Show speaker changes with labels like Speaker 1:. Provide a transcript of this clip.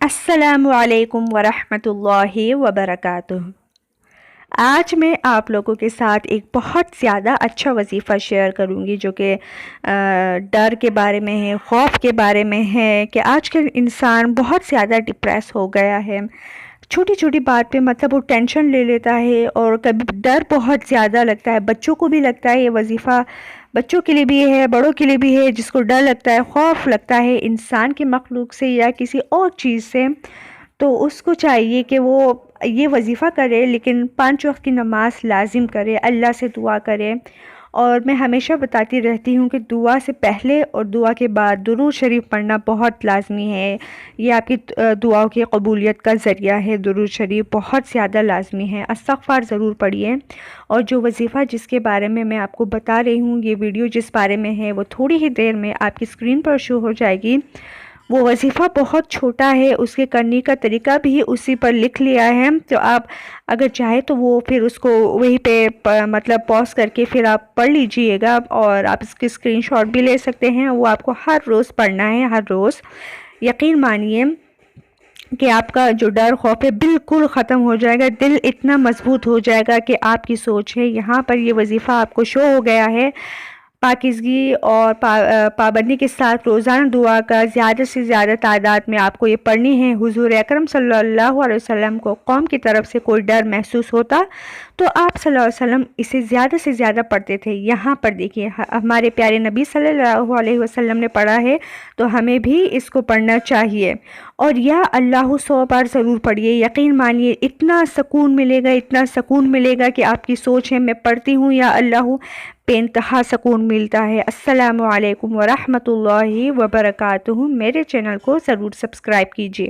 Speaker 1: السلام علیکم ورحمۃ اللہ وبرکاتہ۔ آج میں آپ لوگوں کے ساتھ ایک بہت زیادہ اچھا وظیفہ شیئر کروں گی جو کہ ڈر کے بارے میں ہے، خوف کے بارے میں ہے کہ آج کل انسان بہت زیادہ ڈپریس ہو گیا ہے۔ چھوٹی چھوٹی بات پہ مطلب وہ ٹینشن لے لیتا ہے اور کبھی ڈر بہت زیادہ لگتا ہے۔ بچوں کو بھی لگتا ہے یہ وظیفہ، بچوں کے لیے بھی ہے، بڑوں کے لیے بھی ہے۔ جس کو ڈر لگتا ہے، خوف لگتا ہے انسان کی مخلوق سے یا کسی اور چیز سے، تو اس کو چاہیے کہ وہ یہ وظیفہ کرے، لیکن 5 وقت کی نماز لازم کرے، اللہ سے دعا کرے۔ اور میں ہمیشہ بتاتی رہتی ہوں کہ دعا سے پہلے اور دعا کے بعد درود شریف پڑھنا بہت لازمی ہے۔ یہ آپ کی دعاؤں کی قبولیت کا ذریعہ ہے۔ درود شریف بہت زیادہ لازمی ہے۔ استغفار ضرور پڑھیے۔ اور جو وظیفہ جس کے بارے میں آپ کو بتا رہی ہوں، یہ ویڈیو جس بارے میں ہے وہ تھوڑی ہی دیر میں آپ کی اسکرین پر شو ہو جائے گی۔ وہ وظیفہ بہت چھوٹا ہے، اس کے کرنے کا طریقہ بھی اسی پر لکھ لیا ہے، تو آپ اگر چاہے تو وہ پھر اس کو وہیں پہ مطلب پاز کر کے پھر آپ پڑھ لیجئے گا، اور آپ اس کی اسکرین شاٹ بھی لے سکتے ہیں۔ وہ آپ کو ہر روز پڑھنا ہے، ہر روز۔ یقین مانیے کہ آپ کا جو ڈر خوف ہے بالکل ختم ہو جائے گا، دل اتنا مضبوط ہو جائے گا کہ آپ کی سوچ ہے۔ یہاں پر یہ وظیفہ آپ کو شو ہو گیا ہے۔ پاکیزگی اور پابندی کے ساتھ روزانہ دعا کا زیادہ سے زیادہ تعداد میں آپ کو یہ پڑھنی ہے۔ حضور اکرم صلی اللہ علیہ وسلم کو قوم کی طرف سے کوئی ڈر محسوس ہوتا تو آپ صلی اللہ علیہ وسلم اسے زیادہ سے زیادہ پڑھتے تھے۔ یہاں پر دیکھیے ہمارے پیارے نبی صلی اللہ علیہ وسلم نے پڑھا ہے، تو ہمیں بھی اس کو پڑھنا چاہیے۔ اور یا اللہ 100 بار ضرور پڑھیے۔ یقین مانیے اتنا سکون ملے گا، اتنا سکون ملے گا کہ آپ کی سوچ ہے میں پڑھتی ہوں یا اللہ، بے انتہا سکون ملتا ہے۔ السلام علیکم ورحمۃ اللہ وبرکاتہ۔ میرے چینل کو ضرور سبسکرائب کیجیے۔